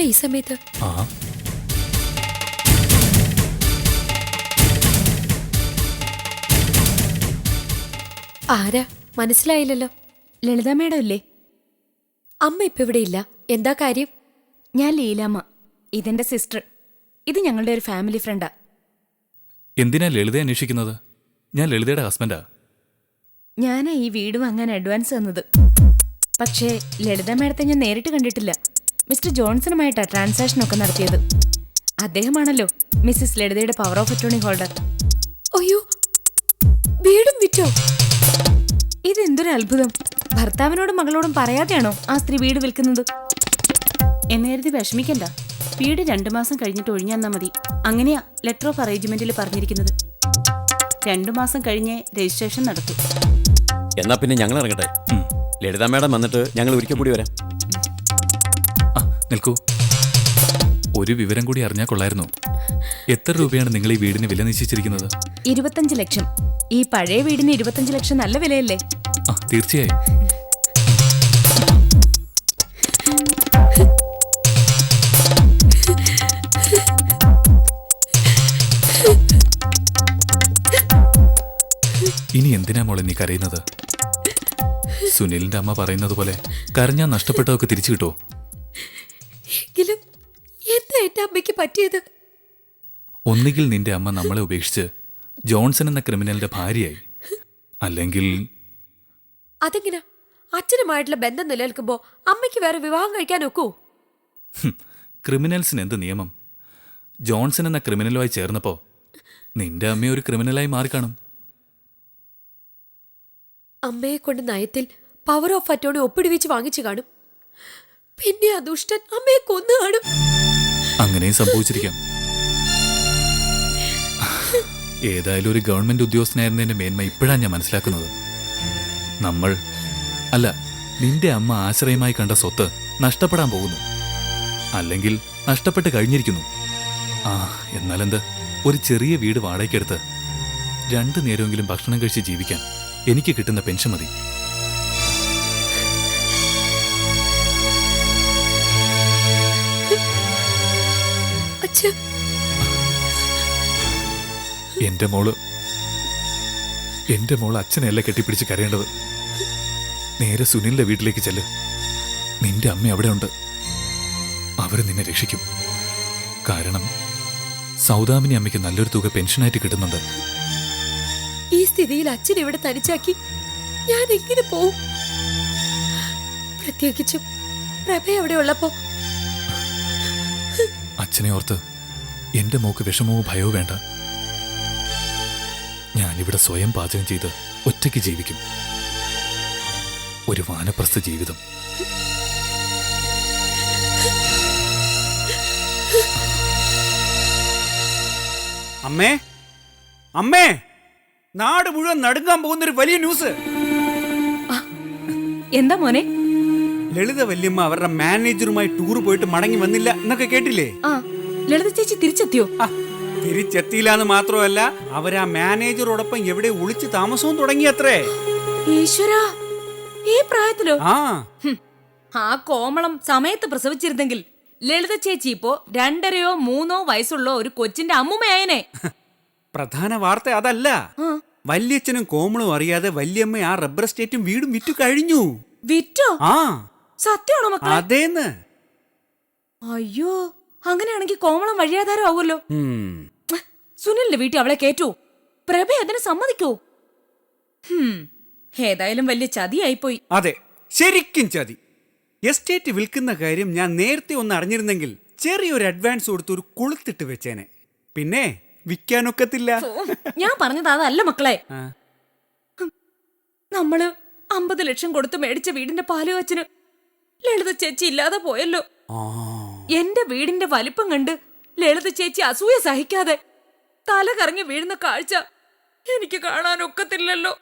ഈ സമയത്ത്? ആ ആരാ മനസ്സിലായില്ലല്ലോ. ലളിത മേഡം ഇല്ലേ? അമ്മ ഇപ്പൊ ഇവിടെ ഇല്ല. എന്താ കാര്യം? ഞാൻ ലീലാമ്മ, ഇതെന്റെ സിസ്റ്റർ. ഇത് ഞങ്ങളുടെ ഒരു ഫാമിലി ഫ്രണ്ടാ. എന്തിനാ ലളിത അന്വേഷിക്കുന്നത്? ഞാൻ ലളിതയുടെ ഹസ്ബൻഡാ. ഞാനാ ഈ വീട് വാങ്ങാൻ അഡ്വാൻസ് തന്നത്. പക്ഷേ ലളിത മേഡത്തെ ഞാൻ നേരിട്ട് കണ്ടിട്ടില്ല. മിസ്റ്റർ ജോൺസണുമായിട്ടാ ട്രാൻസാക്ഷനൊക്കെ നടത്തിയത്. അദ്ദേഹമാണല്ലോ മിസ്സിസ് ലളിതയുടെ പവർ ഓഫ് അറ്റോർണി ഹോൾഡർ. അയ്യോ, വീടും വിറ്റോ? ഇതെന്തൊരു അത്ഭുതം! ഭർത്താവിനോടും മകളോടും പറയാതെയാണോ ആ സ്ത്രീ വീട് വിൽക്കുന്നത്? എന്ന് കരുതി വിഷമിക്കണ്ട. വീട് 2 മാസം കഴിഞ്ഞിട്ട് ഒഴിഞ്ഞാന്നാ മതി. അങ്ങനെയാ ലെറ്റർ ഓഫ് അറേഞ്ച്മെന്റിൽ പറഞ്ഞിരിക്കുന്നത്. 2 മാസം കഴിഞ്ഞേ രജിസ്ട്രേഷൻ നടത്തും. എന്നാ പിന്നെ ഞങ്ങൾ ഇറങ്ങട്ടെ. ലളിത മേഡം വന്നിട്ട് ഞങ്ങൾ ഒരിക്കൽ കൂടി വരാം. നിൽക്കൂ, ഒരു വിവരം കൂടി അറിഞ്ഞാൽ കൊള്ളായിരുന്നു. എത്ര രൂപയാണ് നിങ്ങൾ ഈ വീടിന് വില നിശ്ചയിച്ചിരിക്കുന്നത്? 25 ലക്ഷം. ഈ പഴയ വീടിന് 25 ലക്ഷം നല്ല വിലയല്ലേ? തീർച്ചയായും. ഇനി എന്തിനാ മോളെ നീ കരയുന്നത്? സുനിലിന്റെ അമ്മ പറയുന്നത് പോലെ കരഞ്ഞാൽ നഷ്ടപ്പെട്ടതൊക്കെ തിരിച്ചു കിട്ടോ? എങ്കിലും എന്താ എന്റെ അമ്മയ്ക്ക് പറ്റിയത്? ഒന്നുകിൽ നിന്റെ അമ്മ നമ്മളെ ഉപേക്ഷിച്ച് ജോൺസൺ എന്ന ക്രിമിനലിന്റെ ഭാര്യയായി, അല്ലെങ്കിൽ അതെങ്ങനെ? അച്ഛനുമായിട്ടുള്ള ബന്ധം നിലനിൽക്കുമ്പോ അമ്മയ്ക്ക് വേറെ വിവാഹം കഴിക്കാൻ ഒക്കൂ? ക്രിമിനൽസിന് എന്ത് നിയമം? ജോൺസൺ എന്ന ക്രിമിനലുമായി ചേർന്നപ്പോ നിന്റെ അമ്മ ഒരു ക്രിമിനലായി മാറിക്കാണും. അമ്മയെ കൊണ്ട് നയത്തിൽ പവർ ഓഫ് അറ്റോർണി ഒപ്പിടുവിച്ച് വാങ്ങിച്ചു കാണും. പിന്നെ ആ ദുഷ്ടൻ അമ്മയെ കൊന്നു കാണും. അങ്ങനെയും സംഭവിച്ചിരിക്കാം. ഏതായാലും ഒരു ഗവൺമെന്റ് ഉദ്യോഗസ്ഥനായിരുന്നതിന്റെ മേന്മ ഇപ്പോഴാണ് ഞാൻ മനസ്സിലാക്കുന്നത്. നമ്മൾ അല്ല, നിന്റെ അമ്മ ആശ്രയമായി കണ്ട സ്വത്ത് നഷ്ടപ്പെടാൻ പോകുന്നു, അല്ലെങ്കിൽ നഷ്ടപ്പെട്ട് കഴിഞ്ഞിരിക്കുന്നു. എന്നാലെന്ത്, ഒരു ചെറിയ വീട് വാടകയ്ക്കെടുത്ത് 2 നേരമെങ്കിലും ഭക്ഷണം കഴിച്ച് ജീവിക്കാൻ എനിക്ക് കിട്ടുന്ന പെൻഷൻ മതി. എന്റെ മോള് അച്ഛനെയല്ല കെട്ടിപ്പിടിച്ച് കരയേണ്ടത്. നേരെ സുനിലിന്റെ വീട്ടിലേക്ക് ചെല്ല്. നിന്റെ അമ്മ അവിടെ ഉണ്ട്. അവര് നിന്നെ രക്ഷിക്കും. കാരണം സൗദാമിനി അമ്മയ്ക്ക് നല്ലൊരു തുക പെൻഷനായിട്ട് കിട്ടുന്നുണ്ട്. ഈ സ്ഥിതിയിൽ അച്ഛൻ ഇവിടെ തനിച്ചാക്കി ഞാൻ എങ്ങനെ പോവും? പ്രത്യേകിച്ചും പ്രഭ അവിടെ ഉള്ളപ്പോ. അച്ഛനെ ഓർത്ത് എന്റെ മോക്ക് വിഷമവോ ഭയമോ വേണ്ട. ഞാനിവിടെ സ്വയം പാചകം ചെയ്ത് ഒറ്റയ്ക്ക് ജീവിക്കും. ഒരു വാനപ്രസ്ഥ ജീവിതം. അമ്മേ, അമ്മേ, നാട് മുഴുവൻ നടുങ്ങാൻ പോകുന്നൊരു വലിയ ന്യൂസ്. എന്താ മോനെ? ലളിത വല്യമ്മ അവരുടെ മാനേജറുമായി ടൂർ പോയിട്ട് മടങ്ങി വന്നില്ല എന്നൊക്കെ കേട്ടില്ലേ? ലളിത ചേച്ചി തിരിച്ചെത്തിയോ? തിരിച്ചെത്തിയില്ലെന്ന് മാത്രമല്ല, അവരാ മാനേജറോടൊപ്പം എവിടെ ഒളിച്ചു താമസവും തുടങ്ങിയത്രേ. ഈശ്വരാ, ഈ പ്രായത്തിലോ? ആ കോമളം സമയത്ത് പ്രസവിച്ചിരുന്നെങ്കിൽ ലളിത ചേച്ചി ഇപ്പോ 2.5 or 3 വയസ്സുള്ള ഒരു കൊച്ചിന്റെ അമ്മുമ്മയായനെ. പ്രധാന വാർത്ത അതല്ല. വല്യച്ഛനും കോമളും അറിയാതെ വല്യമ്മ ആ റബ്ബർ എസ്റ്റേറ്റും വീടും വിറ്റു കഴിഞ്ഞു. വിറ്റോ? സത്യമാണോ മക്കളെ? അതേന്ന്. അയ്യോ, അങ്ങനെയാണെങ്കിൽ കോമളം വഴിയാധാരം ആവുമല്ലോ. സുനിലിന്റെ വീട്ടിൽ അവളെ കേറ്റൂ. പ്രഭ അതിന് സമ്മതിക്കൂ? ഏതായാലും വലിയ ചതിയായിപ്പോയി. അതെ, ശരിക്കും ചതി. എസ്റ്റേറ്റ് വിൽക്കുന്ന കാര്യം ഞാൻ നേരത്തെ ഒന്ന് അറിഞ്ഞിരുന്നെങ്കിൽ ചെറിയൊരു അഡ്വാൻസ് കൊടുത്ത് ഒരു കൊളുത്തിട്ട് വെച്ചേനെ. പിന്നെ വിൽക്കാനൊക്കത്തില്ല. ഞാൻ പറഞ്ഞത് അതല്ല മക്കളെ. നമ്മള് 50 ലക്ഷം കൊടുത്ത് മേടിച്ച വീടിന്റെ പാലുകാച്ചിന് ലളിത ചേച്ചി ഇല്ലാതെ പോയല്ലോ. എന്റെ വീടിന്റെ വലിപ്പം കണ്ട് ലളിത ചേച്ചി അസൂയ സഹിക്കാതെ തല കറങ്ങി വീഴുന്ന കാഴ്ച എനിക്ക് കാണാനൊക്കത്തില്ലല്ലോ.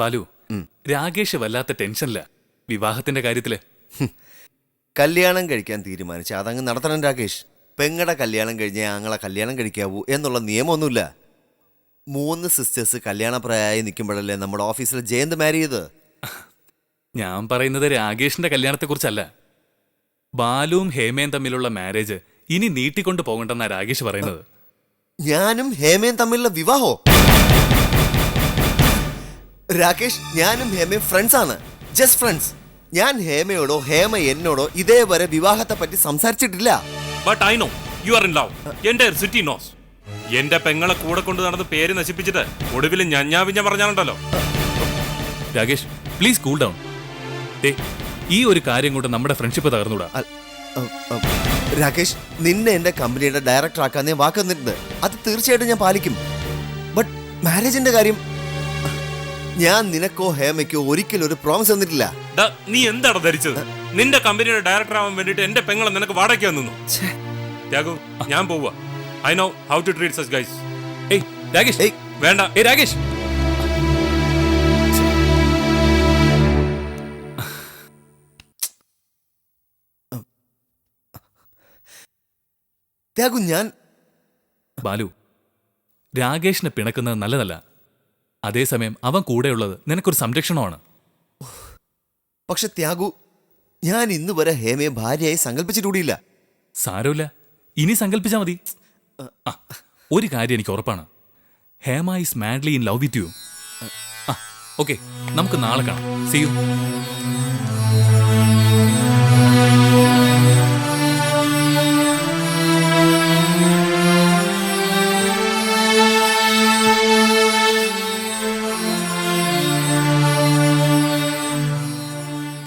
ബാലു, രാകേഷ് വല്ലാത്ത ടെൻഷനില്ല വിവാഹത്തിന്റെ കാര്യത്തില്. കല്യാണം കഴിക്കാൻ തീരുമാനിച്ച അതങ്ങ് നടത്തണം രാകേഷ്. പെങ്ങടെ കല്യാണം കഴിഞ്ഞ് ആങ്ങളെ കല്യാണം കഴിക്കാവൂ എന്നുള്ള നിയമമൊന്നുമില്ല. 3 സിസ്റ്റേഴ്സ് കല്യാണപ്രായമായി നിൽക്കുമ്പോഴല്ലേ നമ്മുടെ ഓഫീസിൽ ജയന്ത് മാരി ചെയ്ത്. ഞാൻ പറയുന്നത് രാകേഷിന്റെ കല്യാണത്തെക്കുറിച്ചല്ല. ബാലുവും ഹേമയും തമ്മിലുള്ള മാരേജ് ഇനി നീട്ടിക്കൊണ്ട് പോകണ്ടെന്നാ രാകേഷ് പറയുന്നത്. ഞാനും ഹേമയും തമ്മിലുള്ള വിവാഹോ? രാകേഷ്, ഞാനും ഹേമയും ഫ്രണ്ട്സ് ആണ്, ജസ്റ്റ് ഫ്രണ്ട്സ്. ഞാൻ ഹേമയോടോ ഹേമ എന്നോടോ ഇതേവരെ വിവാഹത്തെ പറ്റി സംസാരിച്ചിട്ടില്ല. But I know you are in love. എന്റെ സിറ്റി നോസ്. എന്റെ പെങ്ങളെ കൂടെ കൊണ്ട് നടന്ന് പേര് നശിപ്പിച്ചിട്ട് ഒടുവിൽ ഞഞ്ഞാവിഞ്ഞ പറഞ്ഞാലുണ്ടല്ലോ. Rakesh, please cool down. ഈ ഒരു കാര്യം കൊണ്ട് നമ്മുടെ ഫ്രണ്ട്ഷിപ്പ് തകർന്നൂടാ. രാകേഷ്, നിന്നെ എന്റെ കമ്പനിയുടെ ഡയറക്ടർ ആക്കാൻ ഞാൻ വാക്ക് തന്നിട്ടുണ്ട്. അത് തീർച്ചയായിട്ടും ഞാൻ പാലിക്കും. ബട്ട് മാരേജിന്റെ കാര്യം ഞാൻ നിനക്കോ ഹേമയ്ക്കോ ഒരിക്കലും ഒരു പ്രോമിസ് തന്നിട്ടില്ല. നീ എന്താണ് ധരിച്ചത്? നിന്റെ കമ്പനിയുടെ ഡയറക്ടർ ആവാൻ വേണ്ടിട്ട് എന്റെ പെങ്ങളെ നിനക്ക് വാടകയ്ക്ക് നിന്നു. രാഘു, ഞാൻ പോവുക. I know how to treat such guys. ഏയ് രാകേഷ്, ഏയ് വേണ്ട. രാകേഷ്, ത്യാഗു, ഞാൻ ബാലു, രാകേഷിനെ പിണക്കുന്നത് നല്ലതല്ല. അതേസമയം അവൻ കൂടെയുള്ളത് നിനക്കൊരു സംരക്ഷണമാണ്. പക്ഷെ ത്യാഗു, ഞാൻ ഇന്ന് വരെ ഹേമയെ ഭാര്യയായി സങ്കല്പിച്ചിട്ടുകൂടിയില്ല. സാരമില്ല, ഇനി സങ്കല്പിച്ചാൽ മതി. ഒരു കാര്യം എനിക്ക് ഉറപ്പാണ്, Hema is madly in love with you. Okay, നമുക്ക് നാളെ കാണാം. See you.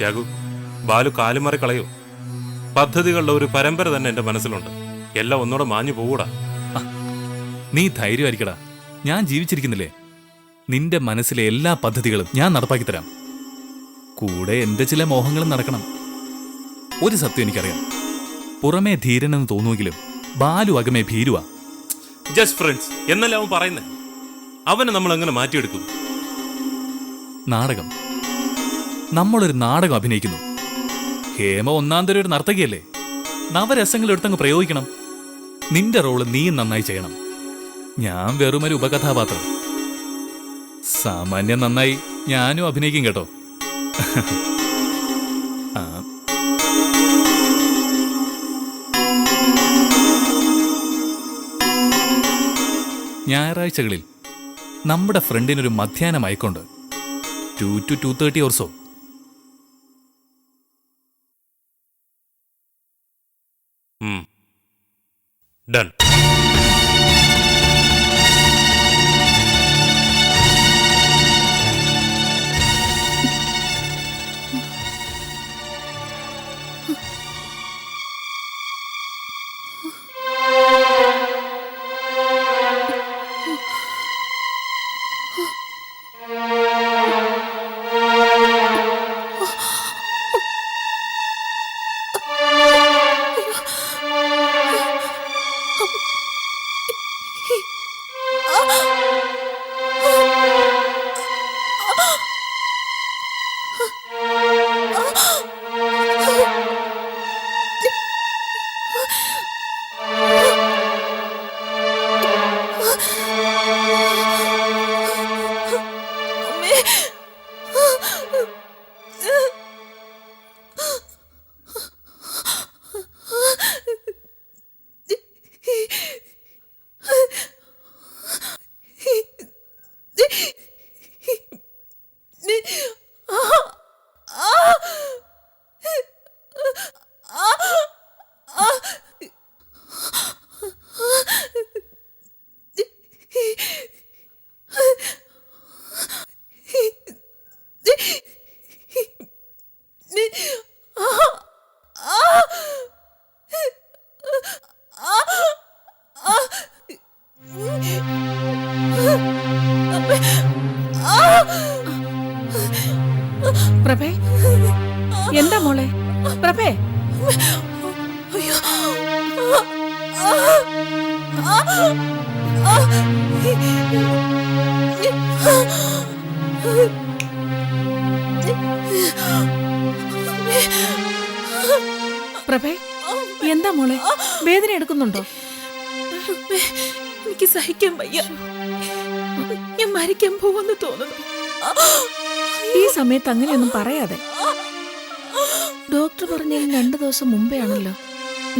രാഘു, ബാലു കാലുമാറി കളയോ? പദ്ധതികളുടെ ഒരു പരമ്പര തന്നെ എന്റെ മനസ്സിലുണ്ട്. എല്ലാം ഒന്നുകൂടെ മാഞ്ഞു പോകൂടാ. നീ ധൈര്യമായിരിക്കടാ, ഞാൻ ജീവിച്ചിരിക്കുന്നില്ലേ. നിന്റെ മനസ്സിലെ എല്ലാ പദ്ധതികളും ഞാൻ നടപ്പാക്കി തരാം. കൂടെ എന്റെ ചില മോഹങ്ങളും നടക്കണം. ഒരു സത്യം എനിക്കറിയാം, പുറമേ ധീരനെന്ന് തോന്നുമെങ്കിലും ബാലു അകമേ ഭീരുവാ. ജസ്റ്റ് ഫ്രണ്ട്സ് എന്നല്ല അവൻ പറയുന്നേ. അവനെ നമ്മൾ എങ്ങനെ മാറ്റിയെടുക്കും? നാടകം, നമ്മളൊരു നാടകം അഭിനയിക്കുന്നു. ഹേമ ഒന്നാം തരം ഒരു നർത്തകിയല്ലേ. നവരസങ്ങൾ എടുത്തങ്ങ് പ്രയോഗിക്കണം. നിന്റെ റോള് നീ നന്നായി ചെയ്യണം. ഞാൻ വെറുമൊരു ഉപകഥാപാത്രം. സാമാന്യം നന്നായി ഞാനും അഭിനയിക്കും കേട്ടോ. ഞായറാഴ്ചകളിൽ നമ്മുടെ ഫ്രണ്ടിനൊരു മധ്യാഹ്ന മയക്കമുണ്ട്. 2 to 2:30 or so. ഡൺ. പ്രഭേ, എന്താ മോളെ? പ്രഭേ, വേദന എടുക്കുന്നുണ്ടോ? എനിക്ക് സഹിക്കാൻ വയ്യ. ഞാൻ മരിക്കാൻ പോവെന്ന് തോന്നുന്നു. ഈ സമയത്ത് അങ്ങനെയൊന്നും പറയാതെ. ഡോക്ടർ പറഞ്ഞതിന് 2 ദിവസം മുമ്പേ ആണല്ലോ.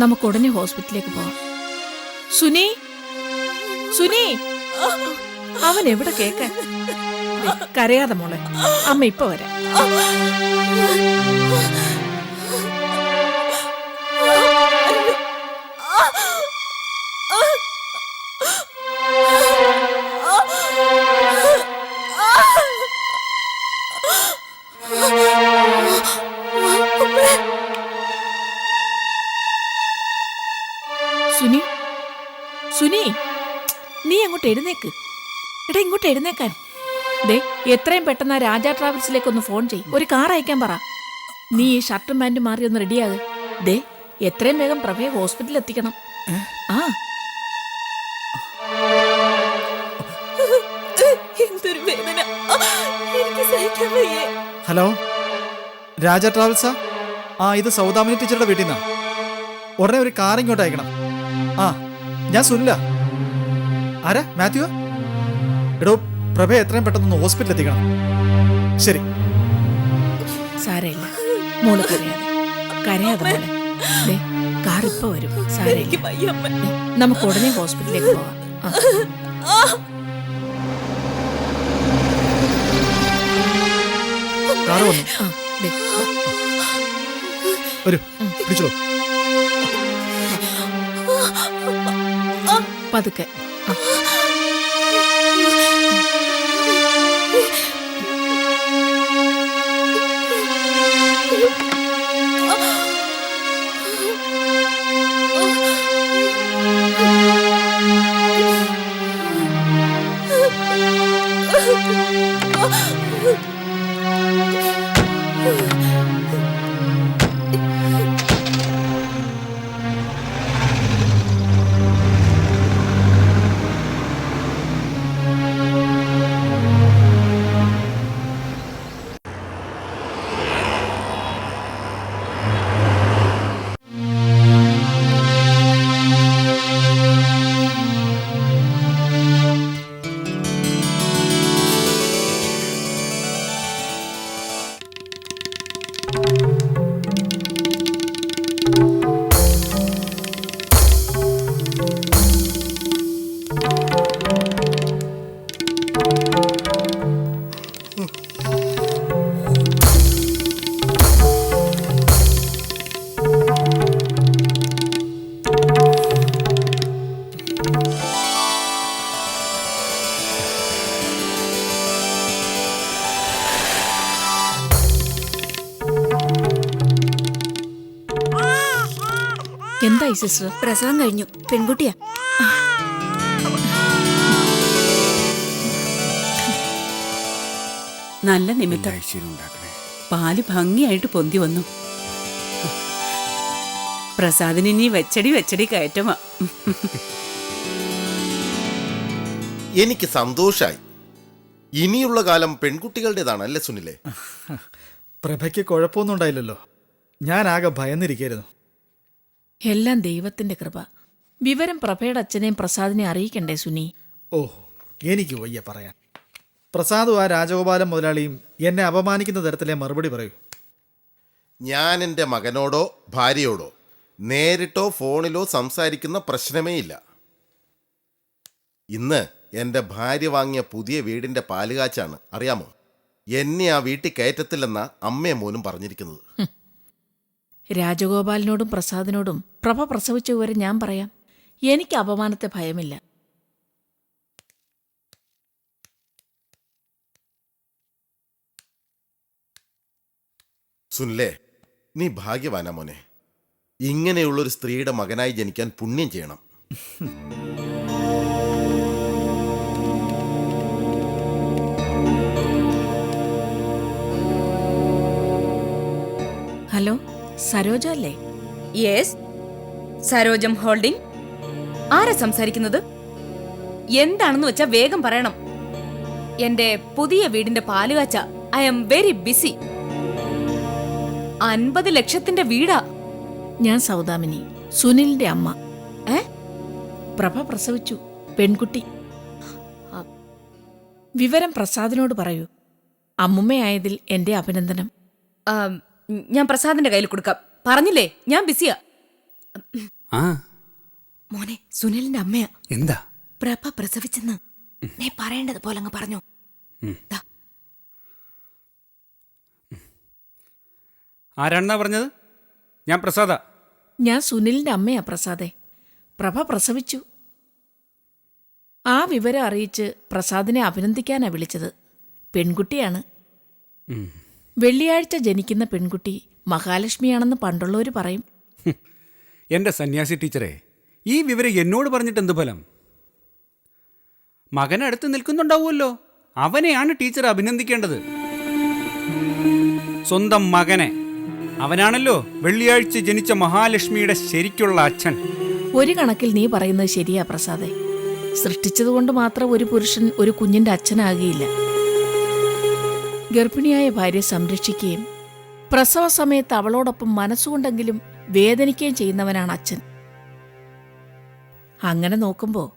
നമുക്ക് ഉടനെ ഹോസ്പിറ്റലിലേക്ക് പോവാം. സുനി, സുനി, അവൻ എവിടെ കേക്കാൻ? കരയാതെ മോളെ, അമ്മ ഇപ്പൊ വരാം. സുനി, സുനി, നീ അങ്ങോട്ട് എഴുന്നേക്ക്. എടാ ഇങ്ങോട്ട് എഴുന്നേക്കാൻ. ദേ എത്രയും പെട്ടെന്ന് ആ രാജാ ട്രാവൽസിലേക്ക് ഒന്ന് ഫോൺ ചെയ്യ്. ഒരു കാർ അയക്കാൻ പറ. നീ ഈ ഷർട്ടും പാൻറ്റും മാറി ഒന്ന് റെഡിയാകുക. ദേ എത്രയും വേഗം പ്രഭയെ ഹോസ്പിറ്റലിൽ എത്തിക്കണം. ആ എന്തൊരു വേദന, എനിക്ക് സഹിക്കാൻ വയ്യേ. ഹലോ, രാജ ട്രാവൽസാ? ആ, ഇത് സൗദാമിനി ടീച്ചറുടെ വീട്ടിൽ നിന്നാ. ഉടനെ ഒരു കാർ ഇങ്ങോട്ട് അയക്കണം. ആ, ഞാൻ സുനില. ആരാ? മാത്യു? എടോ, പ്രഭയെ എത്രയും പെട്ടെന്ന് ഹോസ്പിറ്റലിൽ എത്തിക്കണം. ശരി. സാരയില്ല മോള് കരയാതെ, കരയാതെ മോളെ. ദേ കാർ ഇപ്പൊ വരും. സാരയില്ല, നമുക്ക് ഉടനെ ഹോസ്പിറ്റലിലേക്ക് പോവാം. കാറ് വന്നു. വരൂ, പിടിച്ചോളൂ. പതുക്കെ. എന്തായി സിസ്റ്റർ? പ്രസവം കഴിഞ്ഞു. പെൺകുട്ടിയാ. നല്ല നിമിത്തം. പാല് ഭംഗിയായിട്ട് പൊന്തി വന്നു. പ്രസാദിന് ഇനി വെച്ചടി കയറ്റമാ. എനിക്ക് സന്തോഷായി. ഇനിയുള്ള കാലം പെൺകുട്ടികളുടേതാണ് അല്ലേ സുനിലെ? പ്രഭയ്ക്ക് കുഴപ്പമൊന്നും ഉണ്ടായില്ലല്ലോ. ഞാൻ ആകെ ഭയന്നിരിക്കായിരുന്നു. എല്ലാം ദൈവത്തിന്റെ കൃപ. വിവരം പ്രഭയുടെ അച്ഛനെയും പ്രസാദിനെ അറിയിക്കണ്ടേ സുനി? ഓ, എനിക്ക് വയ്യ പറയാൻ. പ്രസാദും ആ രാജഗോപാലൻ മുതലാളിയും എന്നെ അപമാനിക്കുന്ന തരത്തിലെ മറുപടി പറയൂ. ഞാൻ എൻ്റെ മകനോടോ ഭാര്യയോടോ നേരിട്ടോ ഫോണിലോ സംസാരിക്കുന്ന പ്രശ്നമേ ഇല്ല. ഇന്ന് എൻ്റെ ഭാര്യ വാങ്ങിയ പുതിയ വീടിൻ്റെ പാലുകാച്ചാണ്, അറിയാമോ? എന്നെ ആ വീട്ടിൽ കയറ്റത്തില്ലെന്ന അമ്മയും മോനും പറഞ്ഞിരിക്കുന്നത്. രാജഗോപാലിനോടും പ്രസാദിനോടും പ്രഭ പ്രസവിച്ച വിവരം ഞാൻ പറയാം. എനിക്ക് അപമാനത്തെ ഭയമില്ല. സുനിലേ, നീ ഭാഗ്യവാനാ മോനെ. ഇങ്ങനെയുള്ളൊരു സ്ത്രീയുടെ മകനായി ജനിക്കാൻ പുണ്യം ചെയ്യണം. ഹലോ, സരോജ അല്ലേ? Yes, Sarojam holding. ആരാ സംസാരിക്കുന്നത്? എന്താണെന്ന് വെച്ചാ വേഗം പറയണം. എന്റെ പുതിയ വീടിന്റെ പാലുകാച്ച. I am very busy. 50 ലക്ഷത്തിന്റെ വീടാ. ഞാൻ സൗദാമിനി, സുനിലിന്റെ അമ്മ. പ്രഭ പ്രസവിച്ചു, പെൺകുട്ടി. വിവരം പ്രസാദിനോട് പറയൂ. അമ്മുമ്മയായതിൽ എന്റെ അഭിനന്ദനം. ആ, ഞാൻ പ്രസാദിന്റെ കയ്യിൽ കൊടുക്കാം. പറഞ്ഞില്ലേ ഞാൻ ബിസിയാ. ആ മോനെ, സുനിലിന്റെ അമ്മയാ. എന്താ? പ്രഭ പ്രസവിച്ചെന്ന് നീ പറയേണ്ടത് പോലെ അങ്ങ് പറഞ്ഞു. ദാ. ആരാണെന്നാ പറഞ്ഞത്? ഞാൻ പ്രസാദ. ഞാൻ സുനിലിന്റെ അമ്മയാ പ്രസാദേ. പ്രഭ പ്രസവിച്ചു. ആ വിവരം അറിയിച്ച് പ്രസാദിനെ അഭിനന്ദിക്കാനാ വിളിച്ചത്. പെൺകുട്ടിയാണ്. വെള്ളിയാഴ്ച ജനിക്കുന്ന പെൺകുട്ടി മഹാലക്ഷ്മിയാണെന്ന് പണ്ടുള്ളവർ പറയും. എൻ്റെ സന്യാസി ടീച്ചറെ, ഈ വിവരം എന്നോട് പറഞ്ഞിട്ട് എന്ത് ഫലം? മകനടുത്ത് നിൽക്കുന്നുണ്ടാവുമല്ലോ, അവനെയാണ് ടീച്ചർ അഭിനന്ദിക്കേണ്ടത്. സ്വന്തം മകനെ. അവനാണല്ലോ വെള്ളിയാഴ്ച ജനിച്ച മഹാലക്ഷ്മിയുടെ ശരിക്കുള്ള അച്ഛൻ. ഒരു കണക്കിൽ നീ പറയുന്നത് ശരിയാ പ്രസാദേ. സൃഷ്ടിച്ചതുകൊണ്ട് മാത്രം ഒരു പുരുഷൻ ഒരു കുഞ്ഞിന്റെ അച്ഛനാകുകയില്ല. ഗർഭിണിയായ ഭാര്യയെ സംരക്ഷിക്കുകയും പ്രസവ സമയത്ത് അവളോടൊപ്പം മനസ്സുകൊണ്ടെങ്കിലും വേദനിക്കുകയും ചെയ്യുന്നവനാണ് അച്ഛൻ. അങ്ങനെ നോക്കുമ്പോൾ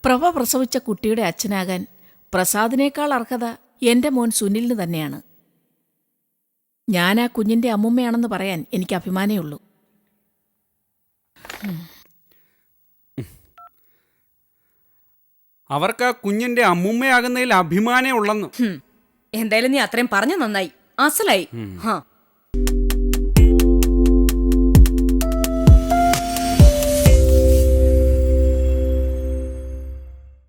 പ്രഭ പ്രസവിച്ച കുട്ടിയുടെ അച്ഛനാകാൻ പ്രസാദിനേക്കാൾ അർഹത എന്റെ മോൻ സുനിലിന് തന്നെയാണ്. ഞാൻ ആ കുഞ്ഞിന്റെ അമ്മുമ്മയാണെന്ന് പറയാൻ എനിക്ക് അഭിമാനമേ ഉള്ളൂ. അവർക്ക് ആ കുഞ്ഞിന്റെ അമ്മുമ്മയാകുന്നതിൽ അഭിമാനമേ ഉള്ളെന്ന്. എന്തായാലും നീ അത്രയും പറഞ്ഞു നന്നായി, അസലായി. ഹാ